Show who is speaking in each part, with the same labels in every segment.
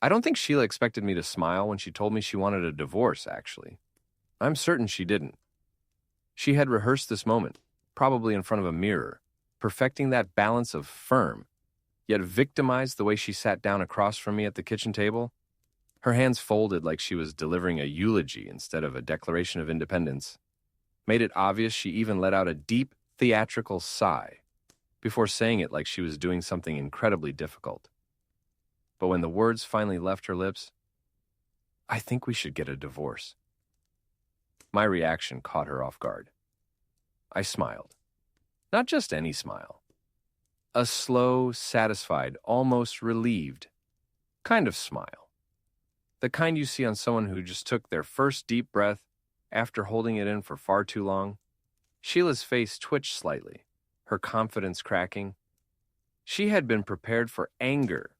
Speaker 1: I don't think Sheila expected me to smile when she told me she wanted a divorce, actually. I'm certain she didn't. She had rehearsed this moment, probably in front of a mirror, perfecting that balance of firm, yet victimized the way she sat down across from me at the kitchen table, her hands folded like she was delivering a eulogy instead of a declaration of independence, made it obvious she even let out a deep, theatrical sigh before saying it like she was doing something incredibly difficult. But when the words finally left her lips, "I think we should get a divorce," my reaction caught her off guard. I smiled. Not just any smile. A slow, satisfied, almost relieved kind of smile. The kind you see on someone who just took their first deep breath after holding it in for far too long. Sheila's face twitched slightly, her confidence cracking. She had been prepared for anger,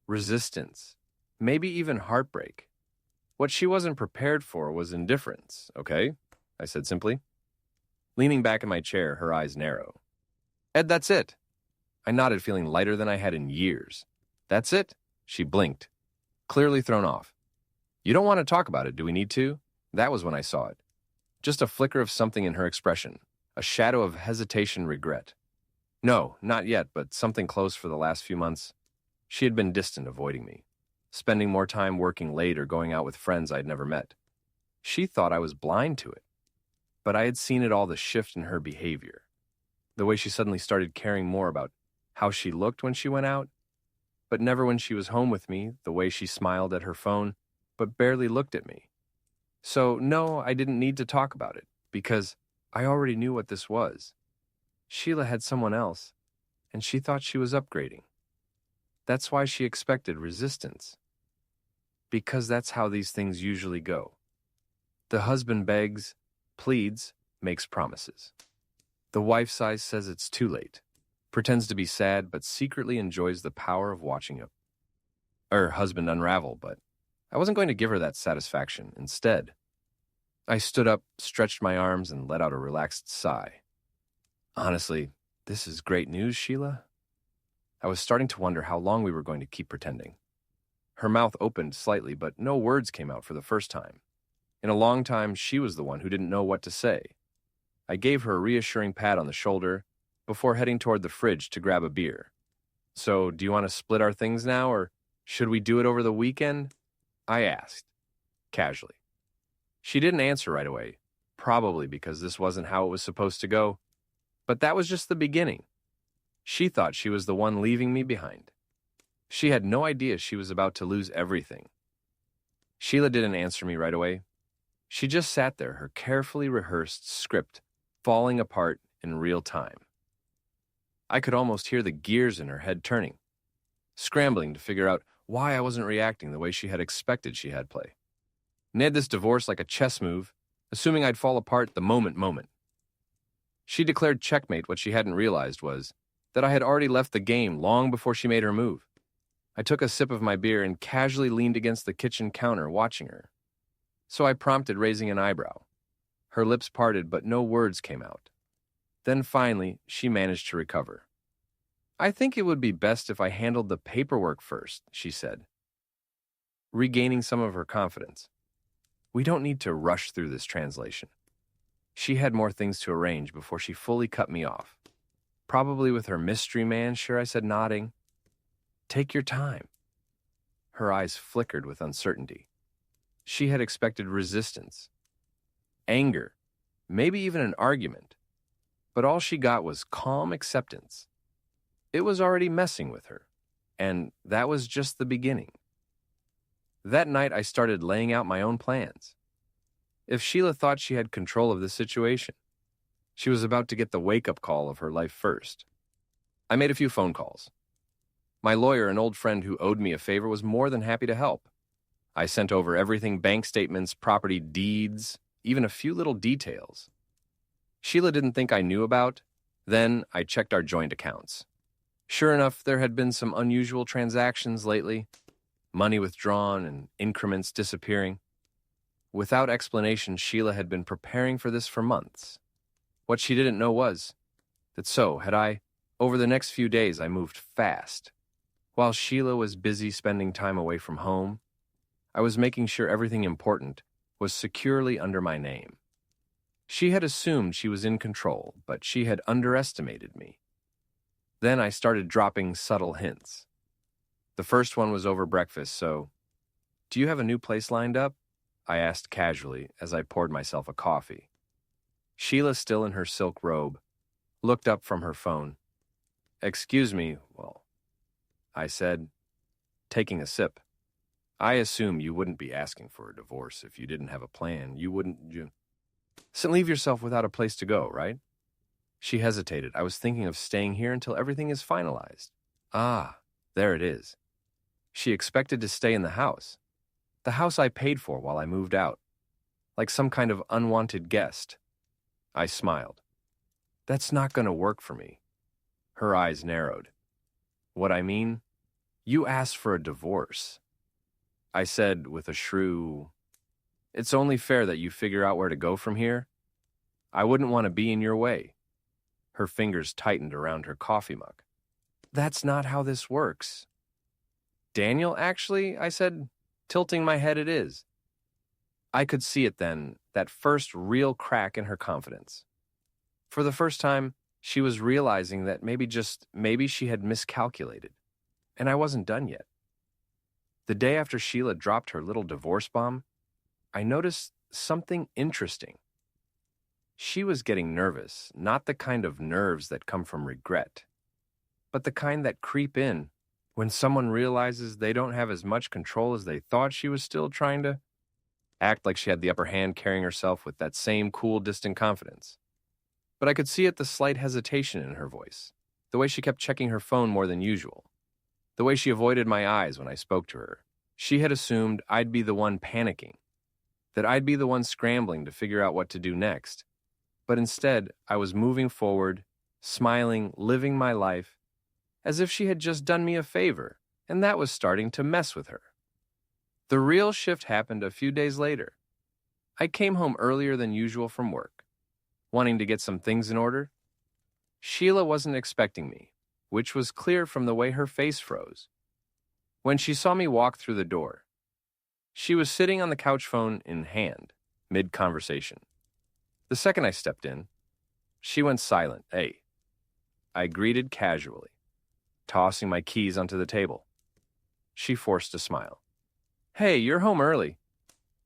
Speaker 1: resistance, maybe even heartbreak. What she wasn't prepared for was indifference, okay? I said simply. Leaning back in my chair, her eyes narrow. "Ed, that's it." I nodded, feeling lighter than I had in years. "That's it?" She blinked, clearly thrown off. "You don't want to talk about it, do we need to?" That was when I saw it. Just a flicker of something in her expression, a shadow of hesitation, regret. No, not yet, but something close for the last few months. She had been distant, avoiding me, spending more time working late or going out with friends I'd never met. She thought I was blind to it, but I had seen it all, the shift in her behavior. The way she suddenly started caring more about how she looked when she went out, but never when she was home with me, the way she smiled at her phone, but barely looked at me. So, no, I didn't need to talk about it, because I already knew what this was. Sheila had someone else, and she thought she was upgrading. That's why she expected resistance. Because that's how these things usually go. The husband begs, pleads, makes promises. The wife sighs, says it's too late, pretends to be sad, but secretly enjoys the power of watching her husband unravel, but I wasn't going to give her that satisfaction. Instead, I stood up, stretched my arms, and let out a relaxed sigh. Honestly, this is great news, Sheila. I was starting to wonder how long we were going to keep pretending. Her mouth opened slightly, but no words came out for the first time. In a long time, she was the one who didn't know what to say. I gave her a reassuring pat on the shoulder before heading toward the fridge to grab a beer. "So, do you want to split our things now, or should we do it over the weekend?" I asked, casually. She didn't answer right away, probably because this wasn't how it was supposed to go. But that was just the beginning. She thought she was the one leaving me behind. She had no idea she was about to lose everything. Sheila didn't answer me right away. She just sat there, her carefully rehearsed script falling apart in real time. I could almost hear the gears in her head turning, scrambling to figure out why I wasn't reacting the way she had expected she had play. Ned this divorce like a chess move, assuming I'd fall apart the moment. She declared checkmate. What she hadn't realized was that I had already left the game long before she made her move. I took a sip of my beer and casually leaned against the kitchen counter watching her. So I prompted, raising an eyebrow. Her lips parted, but no words came out. Then finally, she managed to recover. "I think it would be best if I handled the paperwork first," she said, regaining some of her confidence. "We don't need to rush through this translation." She had more things to arrange before she fully cut me off. "Probably with her mystery man, sure," I said, nodding. "Take your time." Her eyes flickered with uncertainty. She had expected resistance, anger, maybe even an argument. But all she got was calm acceptance. It was already messing with her, and that was just the beginning. That night, I started laying out my own plans. If Sheila thought she had control of the situation, she was about to get the wake-up call of her life first. I made a few phone calls. My lawyer, an old friend who owed me a favor, was more than happy to help. I sent over everything: bank statements, property deeds, even a few little details Sheila didn't think I knew about. Then I checked our joint accounts. Sure enough, there had been some unusual transactions lately, money withdrawn and increments disappearing. Without explanation, Sheila had been preparing for this for months. What she didn't know was that so had I. Over the next few days, I moved fast. While Sheila was busy spending time away from home, I was making sure everything important was securely under my name. She had assumed she was in control, but she had underestimated me. Then I started dropping subtle hints. The first one was over breakfast, so, "Do you have a new place lined up?" I asked casually as I poured myself a coffee. Sheila, still in her silk robe, looked up from her phone. "Excuse me, well," I said, taking a sip. "I assume you wouldn't be asking for a divorce if you didn't have a plan. You wouldn't leave yourself without a place to go, right?" She hesitated. "I was thinking of staying here until everything is finalized." "Ah, there it is." She expected to stay in the house I paid for while I moved out, like some kind of unwanted guest. I smiled. "That's not going to work for me." Her eyes narrowed. "What I mean? You asked for a divorce." I said with a shrew, "It's only fair that you figure out where to go from here. I wouldn't want to be in your way." Her fingers tightened around her coffee mug. "That's not how this works." "Daniel, actually," I said, tilting my head, "it is." I could see it then, that first real crack in her confidence. For the first time, she was realizing that maybe she had miscalculated, and I wasn't done yet. The day after Sheila dropped her little divorce bomb, I noticed something interesting. She was getting nervous, not the kind of nerves that come from regret, but the kind that creep in when someone realizes they don't have as much control as they thought. She was still trying to act like she had the upper hand, carrying herself with that same cool, distant confidence. But I could see the slight hesitation in her voice, the way she kept checking her phone more than usual, the way she avoided my eyes when I spoke to her. She had assumed I'd be the one panicking, that I'd be the one scrambling to figure out what to do next. But instead, I was moving forward, smiling, living my life, as if she had just done me a favor, and that was starting to mess with her. The real shift happened a few days later. I came home earlier than usual from work, wanting to get some things in order. Sheila wasn't expecting me, which was clear from the way her face froze. When she saw me walk through the door, she was sitting on the couch, phone in hand, mid-conversation. The second I stepped in, she went silent. "Hey," I greeted casually, tossing my keys onto the table. She forced a smile. "Hey, you're home early."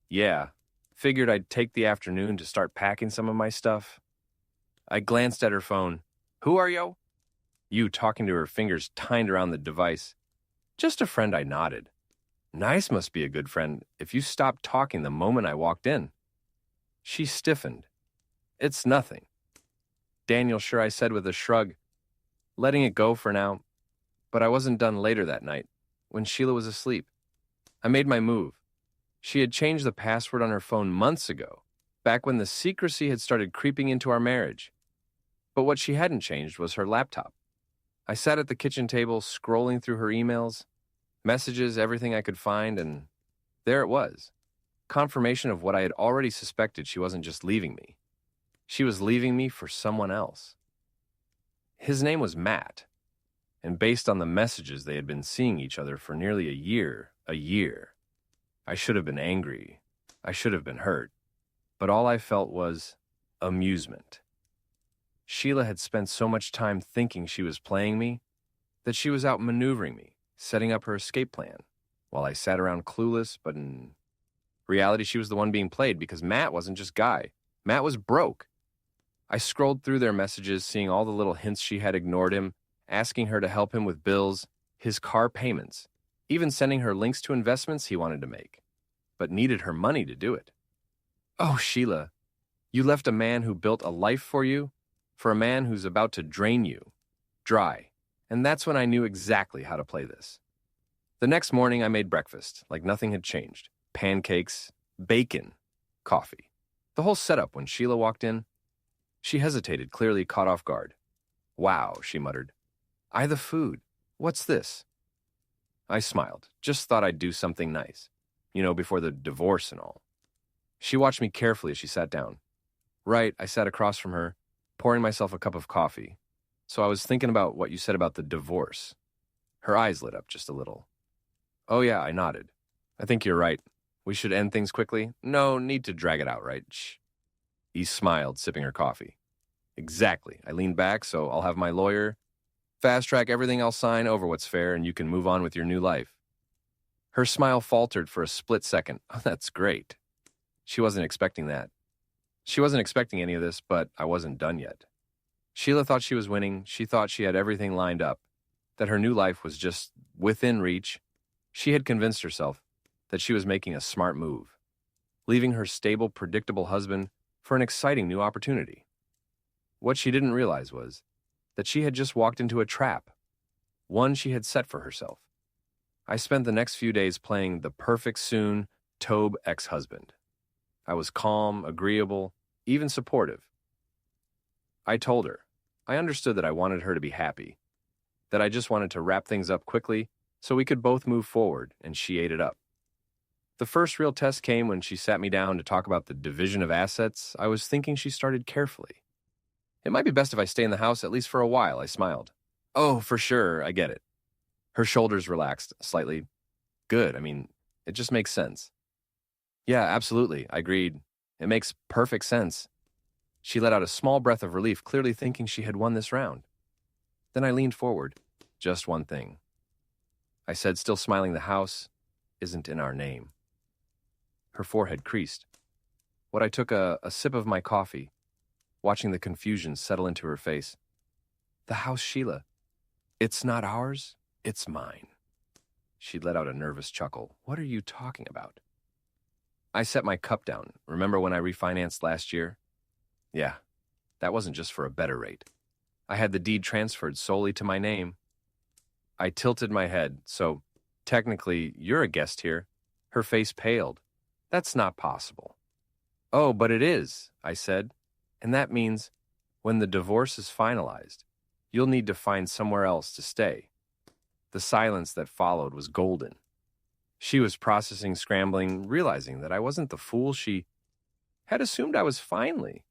Speaker 1: "Yeah, figured I'd take the afternoon to start packing some of my stuff." I glanced at her phone. "Who are you?" You, talking to her fingers tied around the device. "Just a friend," I nodded. "Nice, must be a good friend if you stopped talking the moment I walked in." She stiffened. "It's nothing." "Daniel, sure," I said with a shrug, letting it go for now. But I wasn't done later that night, when Sheila was asleep. I made my move. She had changed the password on her phone months ago, back when the secrecy had started creeping into our marriage. But what she hadn't changed was her laptop. I sat at the kitchen table, scrolling through her emails, messages, everything I could find, and there it was. Confirmation of what I had already suspected. She wasn't just leaving me. She was leaving me for someone else. His name was Matt, and based on the messages, they had been seeing each other for nearly a year. I should have been angry. I should have been hurt. But all I felt was amusement. Sheila had spent so much time thinking she was playing me that she was out maneuvering me, setting up her escape plan, while I sat around clueless. But in reality, she was the one being played, because Matt wasn't just Guy. Matt was broke. I scrolled through their messages, seeing all the little hints she had ignored him, asking her to help him with bills, his car payments, even sending her links to investments he wanted to make, but needed her money to do it. Oh, Sheila, you left a man who built a life for you, for a man who's about to drain you dry. And that's when I knew exactly how to play this. The next morning, I made breakfast, like nothing had changed. Pancakes, bacon, coffee. The whole setup. When Sheila walked in, she hesitated, clearly caught off guard. "Wow," she muttered. The food. What's this?" I smiled. Just thought I'd do something nice. Before the divorce and all. She watched me carefully as she sat down. "Right," I sat across from her, pouring myself a cup of coffee. "So I was thinking about what you said about the divorce." Her eyes lit up just a little. Oh yeah, I nodded. I think you're right. We should end things quickly. No need to drag it out, right? Shh. He smiled, sipping her coffee. Exactly. I leaned back, so I'll have my lawyer fast-track everything I'll sign over what's fair, and you can move on with your new life. Her smile faltered for a split second. Oh, that's great. She wasn't expecting that. She wasn't expecting any of this, but I wasn't done yet. Sheila thought she was winning. She thought she had everything lined up, that her new life was just within reach. She had convinced herself that she was making a smart move, leaving her stable, predictable husband for an exciting new opportunity. What she didn't realize was that she had just walked into a trap, one she had set for herself. I spent the next few days playing the perfect soon Tobe ex-husband. I was calm, agreeable, even supportive. I told her I understood that I wanted her to be happy, that I just wanted to wrap things up quickly so we could both move forward, and she ate it up. The first real test came when she sat me down to talk about the division of assets. I was thinking she started carefully. It might be best if I stay in the house at least for a while, I smiled. Oh, for sure, I get it. Her shoulders relaxed slightly. Good, it just makes sense. Yeah, absolutely, I agreed. It makes perfect sense. She let out a small breath of relief, clearly thinking she had won this round. Then I leaned forward. Just one thing. I said, still smiling, the house isn't in our name. Her forehead creased. I took a sip of my coffee, watching the confusion settle into her face. The house, Sheila. It's not ours, it's mine. She let out a nervous chuckle. What are you talking about? I set my cup down. Remember when I refinanced last year? Yeah, that wasn't just for a better rate. I had the deed transferred solely to my name. I tilted my head, so technically you're a guest here. Her face paled. That's not possible. Oh, but it is, I said. And that means when the divorce is finalized, you'll need to find somewhere else to stay. The silence that followed was golden. She was processing, scrambling, realizing that I wasn't the fool she had assumed I was finally.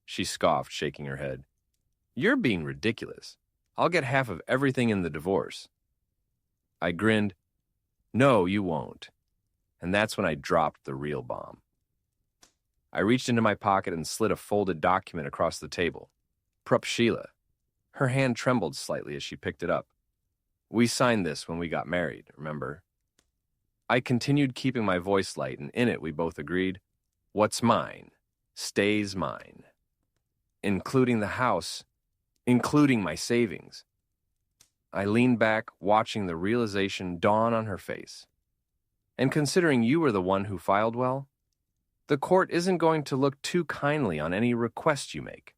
Speaker 1: She scoffed, shaking her head. You're being ridiculous. I'll get half of everything in the divorce. I grinned. No, you won't. And that's when I dropped the real bomb. I reached into my pocket and slid a folded document across the table. Prup Sheila. Her hand trembled slightly as she picked it up. We signed this when we got married, remember? I continued keeping my voice light, and in it we both agreed, what's mine stays mine. Including the house, including my savings. I leaned back, watching the realization dawn on her face. And considering you were the one who filed well, the court isn't going to look too kindly on any request you make.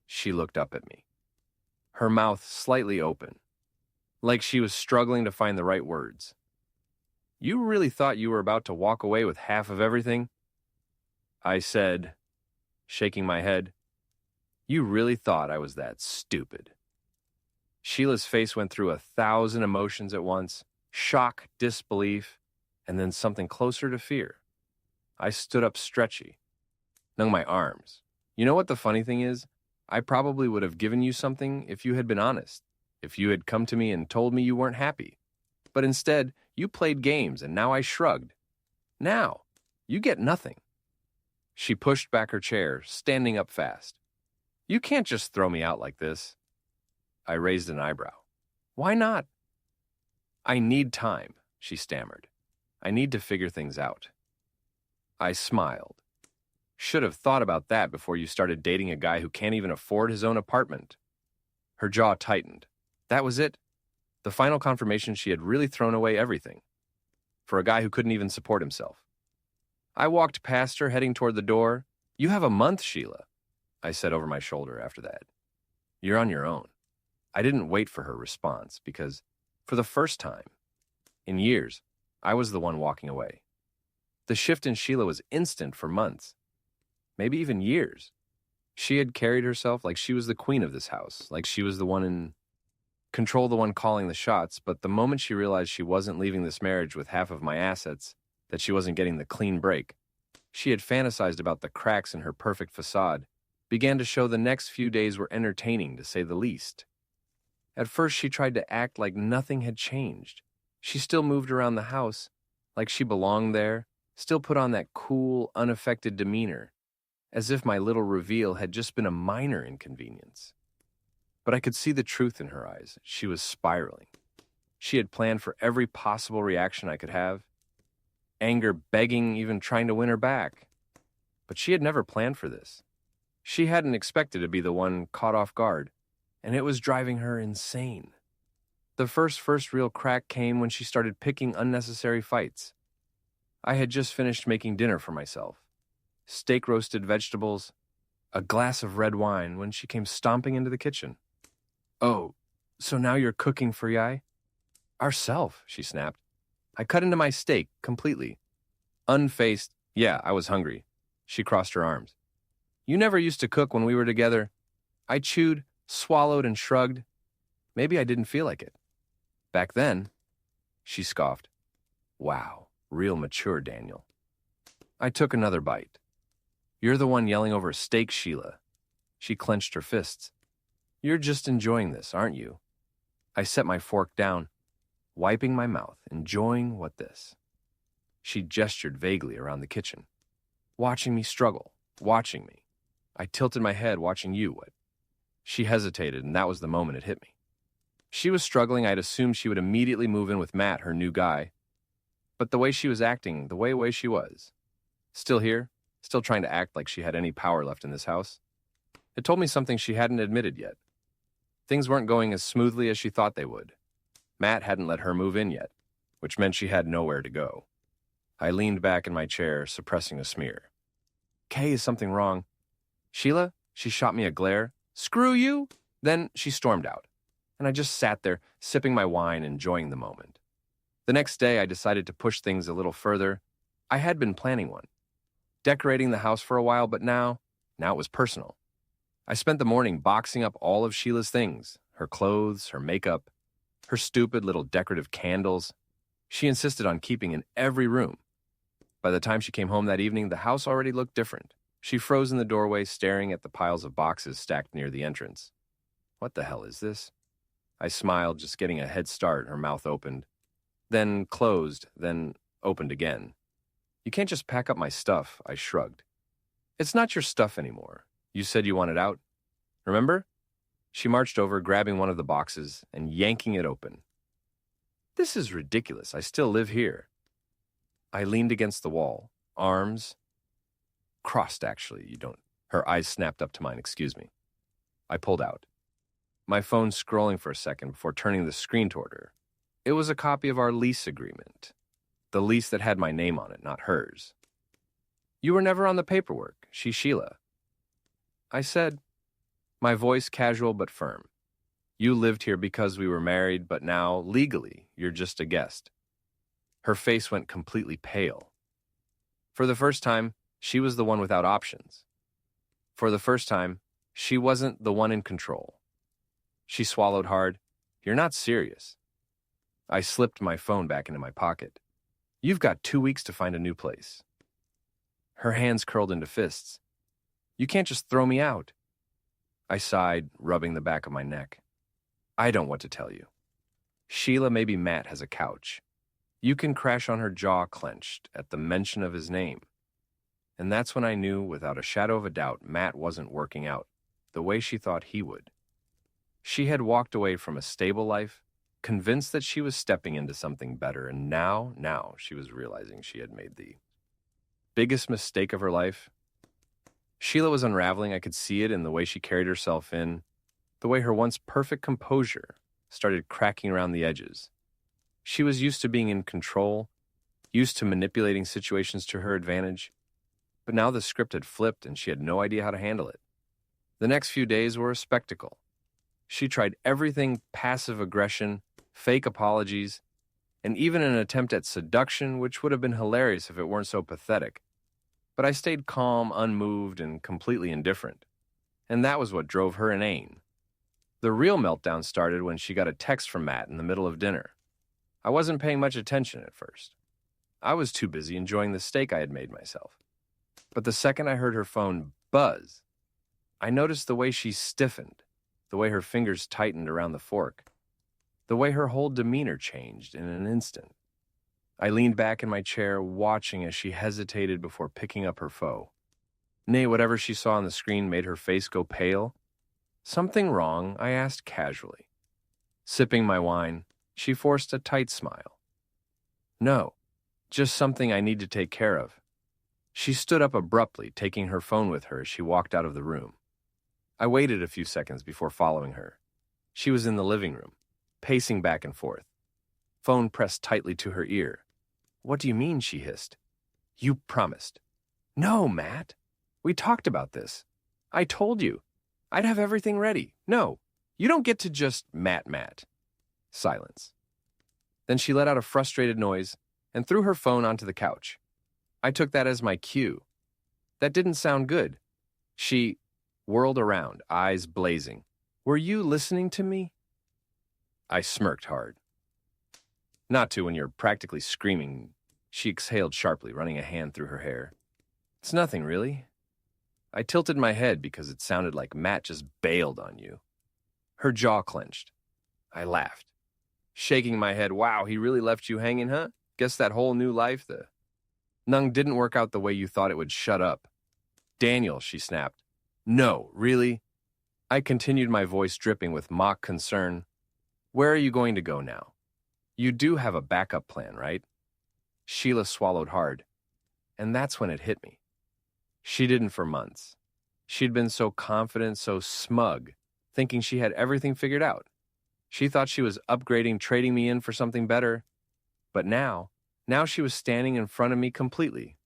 Speaker 1: She looked up at me, her mouth slightly open, like she was struggling to find the right words. You really thought you were about to walk away with half of everything? I said, shaking my head. You really thought I was that stupid. Sheila's face went through 1,000 emotions at once, shock, disbelief, and then something closer to fear. I stood up stretchy, hung my arms. You know what the funny thing is? I probably would have given you something if you had been honest, if you had come to me and told me you weren't happy. But instead, you played games, and now I shrugged. Now, you get nothing. She pushed back her chair, standing up fast. You can't just throw me out like this. I raised an eyebrow. Why not? I need time, she stammered. I need to figure things out. I smiled. Should have thought about that before you started dating a guy who can't even afford his own apartment. Her jaw tightened. That was it. The final confirmation she had really thrown away everything. For a guy who couldn't even support himself. I walked past her, heading toward the door. You have a month, Sheila, I said over my shoulder after that. You're on your own. I didn't wait for her response because, for the first time in years, I was the one walking away. The shift in Sheila was instant for months, maybe even years. She had carried herself like she was the queen of this house, like she was the one in control, the one calling the shots, but the moment she realized she wasn't leaving this marriage with half of my assets, that she wasn't getting the clean break, she had fantasized about the cracks in her perfect facade, began to show the next few days were entertaining, to say the least. At first, she tried to act like nothing had changed. She still moved around the house, like she belonged there, still put on that cool, unaffected demeanor, as if my little reveal had just been a minor inconvenience. But I could see the truth in her eyes. She was spiraling. She had planned for every possible reaction I could have. Anger, begging, even trying to win her back. But she had never planned for this. She hadn't expected to be the one caught off guard, and it was driving her insane. The first real crack came when she started picking unnecessary fights. I had just finished making dinner for myself. Steak roasted vegetables, a glass of red wine when she came stomping into the kitchen. "Oh, so now you're cooking for Yai?" "Ourself," she snapped. I cut into my steak completely. Unfazed, yeah, I was hungry. She crossed her arms. "You never used to cook when we were together." I chewed, swallowed, and shrugged. Maybe I didn't feel like it. Back then, she scoffed. "Wow, real mature, Daniel." I took another bite. "You're the one yelling over steak, Sheila." She clenched her fists. "You're just enjoying this, aren't you?" I set my fork down, wiping my mouth, enjoying what this. She gestured vaguely around the kitchen. "Watching me struggle, watching me." I tilted my head, "Watching you, what?" She hesitated, and that was the moment it hit me. She was struggling. I'd assumed she would immediately move in with Matt, her new guy. But the way she was acting, the way she was, still here, still trying to act like she had any power left in this house, it told me something she hadn't admitted yet. Things weren't going as smoothly as she thought they would. Matt hadn't let her move in yet, which meant she had nowhere to go. I leaned back in my chair, suppressing a smear. "Kay, is something wrong?" "Sheila?" She shot me a glare. "Screw you!" Then she stormed out, and I just sat there, sipping my wine, enjoying the moment. The next day, I decided to push things a little further. I had been planning one, decorating the house for a while, but now it was personal. I spent the morning boxing up all of Sheila's things, her clothes, her makeup, her stupid little decorative candles. She insisted on keeping in every room. By the time she came home that evening, the house already looked different. She froze in the doorway, staring at the piles of boxes stacked near the entrance. "What the hell is this?" I smiled, just getting a head start. Her mouth opened, then closed, then opened again. "You can't just pack up my stuff," I shrugged. "It's not your stuff anymore. You said you wanted out. Remember?" She marched over, grabbing one of the boxes and yanking it open. "This is ridiculous. I still live here." I leaned against the wall, arms crossed, actually. You don't. Her eyes snapped up to mine. "Excuse me." I pulled out, my phone scrolling for a second before turning the screen toward her. It was a copy of our lease agreement, the lease that had my name on it, not hers. "You were never on the paperwork. She's Sheila," I said, my voice casual but firm. "You lived here because we were married, but now, legally, you're just a guest." Her face went completely pale. For the first time, she was the one without options. For the first time, she wasn't the one in control. She swallowed hard. "You're not serious." I slipped my phone back into my pocket. "You've got 2 weeks to find a new place." Her hands curled into fists. "You can't just throw me out." I sighed, rubbing the back of my neck. "I don't want to tell you. Sheila, maybe Matt has a couch. You can crash on her jaw clenched at the mention of his name." And that's when I knew, without a shadow of a doubt, Matt wasn't working out the way she thought he would. She had walked away from a stable life, convinced that she was stepping into something better, and now she was realizing she had made the biggest mistake of her life. Sheila was unraveling. I could see it in the way she carried herself, in the way her once perfect composure started cracking around the edges. She was used to being in control, used to manipulating situations to her advantage, but now the script had flipped and she had no idea how to handle it. The next few days were a spectacle. She tried everything: passive aggression, fake apologies, and even an attempt at seduction, which would have been hilarious if it weren't so pathetic. But I stayed calm, unmoved, and completely indifferent. And that was what drove her inane. The real meltdown started when she got a text from Matt in the middle of dinner. I wasn't paying much attention at first. I was too busy enjoying the steak I had made myself. But the second I heard her phone buzz, I noticed the way she stiffened. the way her fingers tightened around the fork, the way her whole demeanor changed in an instant. I leaned back in my chair, watching as she hesitated before picking up her foe. Nay, whatever she saw on the screen made her face go pale. "Something wrong?" I asked casually. Sipping my wine, she forced a tight smile. "No, just something I need to take care of." She stood up abruptly, taking her phone with her as she walked out of the room. I waited a few seconds before following her. She was in the living room, pacing back and forth, phone pressed tightly to her ear. "What do you mean?" she hissed. "You promised." "No, Matt. We talked about this. I told you. I'd have everything ready. No, you don't get to just Matt. Silence. Then she let out a frustrated noise and threw her phone onto the couch. I took that as my cue. That didn't sound good. She whirled around, eyes blazing. "Were you listening to me?" I smirked hard. "Not to when you're practically screaming." She exhaled sharply, running a hand through her hair. "It's nothing, really." I tilted my head because it sounded like Matt just bailed on you. Her jaw clenched. I laughed, shaking my head. "Wow, he really left you hanging, huh? Guess that whole new life, the Nung didn't work out the way you thought it would." "Shut up." "Daniel," she snapped. "No, really?" I continued, my voice dripping with mock concern. "Where are you going to go now? You do have a backup plan, right?" Sheila swallowed hard, and that's when it hit me. She didn't for months. She'd been so confident, so smug, thinking she had everything figured out. She thought she was upgrading, trading me in for something better. But now she was standing in front of me completely.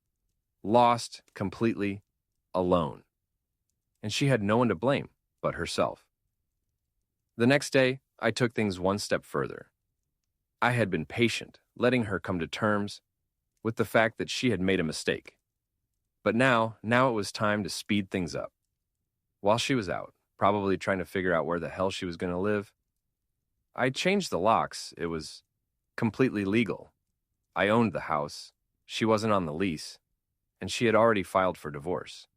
Speaker 1: Lost, completely, alone. And she had no one to blame but herself. The next day, I took things one step further. I had been patient, letting her come to terms with the fact that she had made a mistake. But now it was time to speed things up. While she was out, probably trying to figure out where the hell she was going to live, I changed the locks. It was completely legal. I owned the house, she wasn't on the lease, and she had already filed for divorce.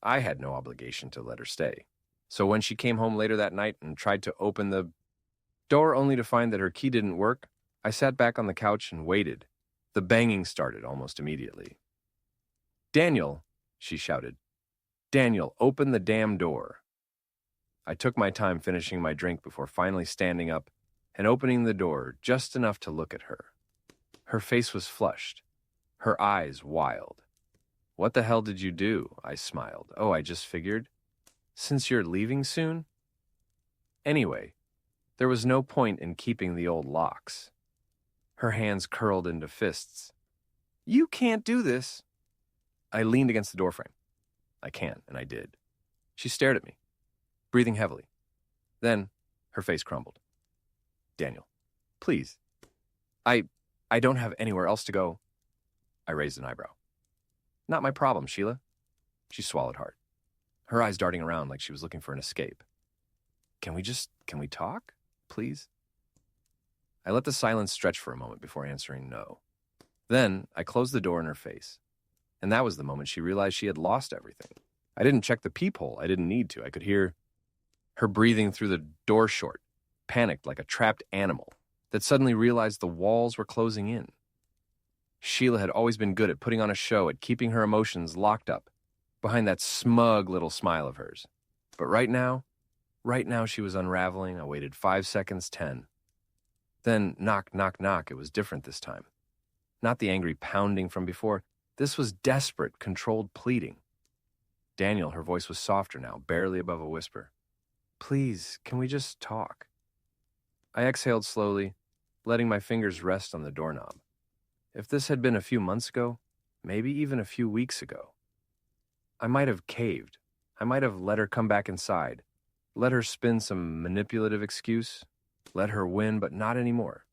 Speaker 1: I had no obligation to let her stay. So when she came home later that night and tried to open the door only to find that her key didn't work, I sat back on the couch and waited. The banging started almost immediately. "Daniel," she shouted. "Daniel, open the damn door." I took my time finishing my drink before finally standing up and opening the door just enough to look at her. Her face was flushed, her eyes wild. "What the hell did you do?" I smiled. "Oh, I just figured. Since you're leaving soon?" Anyway, there was no point in keeping the old locks. Her hands curled into fists. "You can't do this." I leaned against the doorframe. "I can," and I did. She stared at me, breathing heavily. Then her face crumbled. "Daniel, please. I don't have anywhere else to go." I raised an eyebrow. "Not my problem, Sheila." She swallowed hard, her eyes darting around like she was looking for an escape. Can we talk, please?" I let the silence stretch for a moment before answering no. Then I closed the door in her face, and that was the moment she realized she had lost everything. I didn't check the peephole. I didn't need to. I could hear her breathing through the door short, panicked like a trapped animal that suddenly realized the walls were closing in. Sheila had always been good at putting on a show, at keeping her emotions locked up behind that smug little smile of hers. But right now she was unraveling. I waited 5 seconds, 10. Then knock, knock, knock. It was different this time. Not the angry pounding from before. This was desperate, controlled pleading. "Daniel," her voice was softer now, barely above a whisper. "Please, can we just talk?" I exhaled slowly, letting my fingers rest on the doorknob. If this had been a few months ago, maybe even a few weeks ago, I might have caved. I might have let her come back inside, let her spin some manipulative excuse, let her win, but not anymore.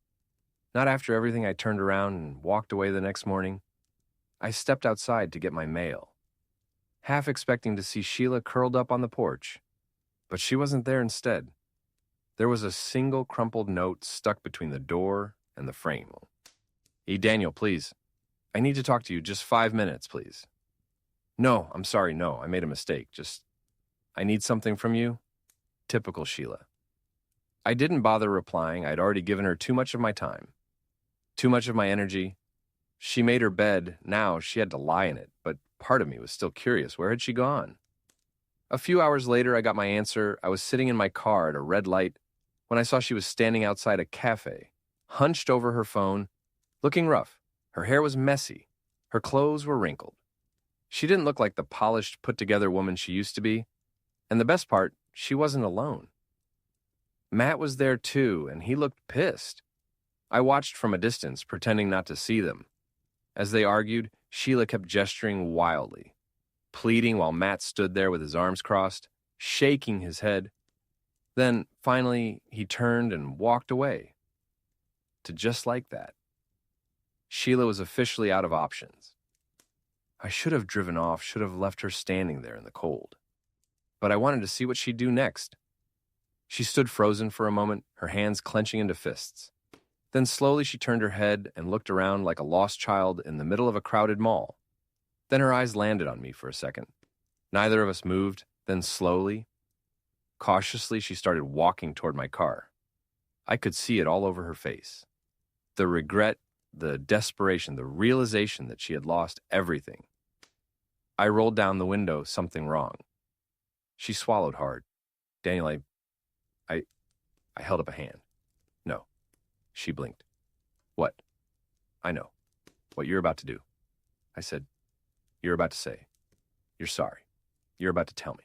Speaker 1: Not after everything. I turned around and walked away the next morning. I stepped outside to get my mail, half expecting to see Sheila curled up on the porch, but she wasn't there. Instead, there was a single crumpled note stuck between the door and the frame. "Hey, Daniel, please. I need to talk to you. Just 5 minutes, please." "No, I'm sorry. No, I made a mistake. I need something from you." Typical Sheila. I didn't bother replying. I'd already given her too much of my time, too much of my energy. She made her bed. Now she had to lie in it, but part of me was still curious. Where had she gone? A few hours later, I got my answer. I was sitting in my car at a red light when I saw she was standing outside a cafe, hunched over her phone, looking rough. Her hair was messy. Her clothes were wrinkled. She didn't look like the polished, put-together woman she used to be. And the best part, she wasn't alone. Matt was there too, and he looked pissed. I watched from a distance, pretending not to see them. As they argued, Sheila kept gesturing wildly, pleading while Matt stood there with his arms crossed, shaking his head. Then, finally, he turned and walked away. To just like that. Sheila was officially out of options. I should have driven off, should have left her standing there in the cold. But I wanted to see what she'd do next. She stood frozen for a moment, her hands clenching into fists. Then slowly she turned her head and looked around like a lost child in the middle of a crowded mall. Then her eyes landed on me for a second. Neither of us moved. Then slowly, cautiously, she started walking toward my car. I could see it all over her face. The regret, the desperation, the realization that she had lost everything. I rolled down the window, something wrong. She swallowed hard. Daniel, I held up a hand. No. She blinked. What? I know. What you're about to do. I said, you're about to say, you're sorry. You're about to tell me.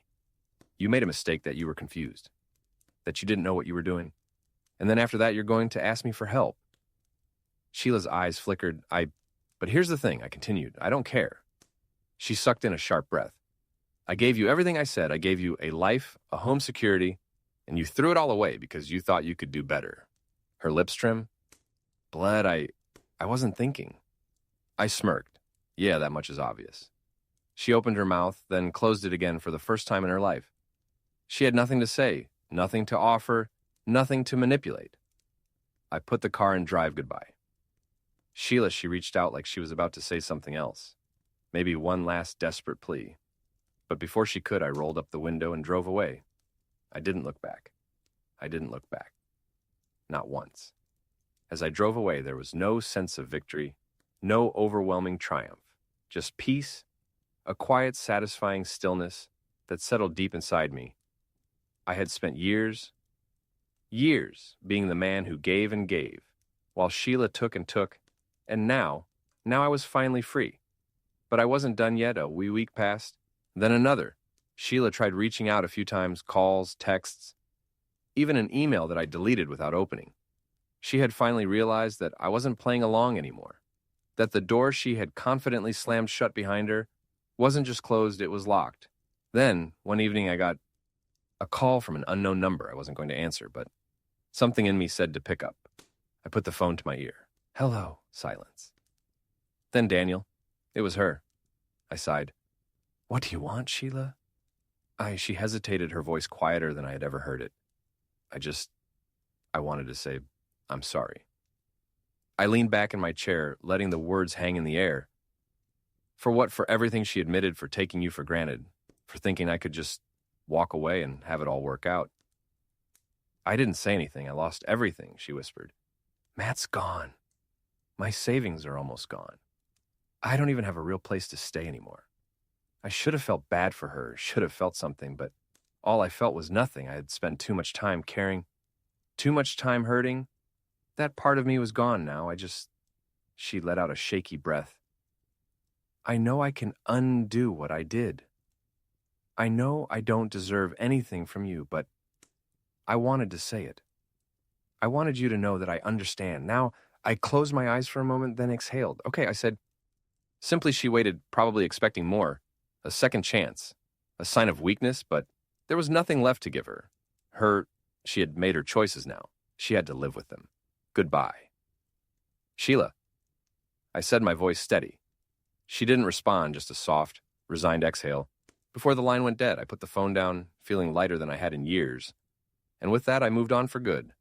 Speaker 1: You made a mistake, that you were confused, that you didn't know what you were doing. And then after that, you're going to ask me for help. Sheila's eyes flickered. But here's the thing, I continued. I don't care. She sucked in a sharp breath. I gave you everything I said. I gave you a life, a home security, and you threw it all away because you thought you could do better. Her lips trim. Bled, I wasn't thinking. I smirked. Yeah, that much is obvious. She opened her mouth, then closed it again for the first time in her life. She had nothing to say, nothing to offer, nothing to manipulate. I put the car in drive goodbye. Sheila, she reached out like she was about to say something else. Maybe one last desperate plea. But before she could, I rolled up the window and drove away. I didn't look back. I didn't look back. Not once. As I drove away, there was no sense of victory, no overwhelming triumph, just peace, a quiet, satisfying stillness that settled deep inside me. I had spent years being the man who gave and gave, while Sheila took and took, and now I was finally free. But I wasn't done yet. A wee week passed, then another. Sheila tried reaching out a few times, calls, texts, even an email that I deleted without opening. She had finally realized that I wasn't playing along anymore, that the door she had confidently slammed shut behind her wasn't just closed, it was locked. Then, one evening, I got a call from an unknown number. I wasn't going to answer, but something in me said to pick up. I put the phone to my ear. Hello, silence. Then Daniel. It was her. I sighed. What do you want, Sheila? She hesitated, her voice quieter than I had ever heard it. I wanted to say, I'm sorry. I leaned back in my chair, letting the words hang in the air. For what? For everything she admitted, for taking you for granted, for thinking I could just walk away and have it all work out. I didn't say anything. I lost everything, she whispered. Matt's gone. My savings are almost gone. I don't even have a real place to stay anymore. I should have felt bad for her, should have felt something, but all I felt was nothing. I had spent too much time caring, too much time hurting. That part of me was gone now. She let out a shaky breath. I know I can undo what I did. I know I don't deserve anything from you, but I wanted to say it. I wanted you to know that I understand. Now, I closed my eyes for a moment, then exhaled. Okay, I said. Simply, she waited, probably expecting more. A second chance. A sign of weakness, but there was nothing left to give her. She had made her choices now. She had to live with them. Goodbye. Sheila. I said, my voice steady. She didn't respond, just a soft, resigned exhale. Before the line went dead, I put the phone down, feeling lighter than I had in years. And with that, I moved on for good.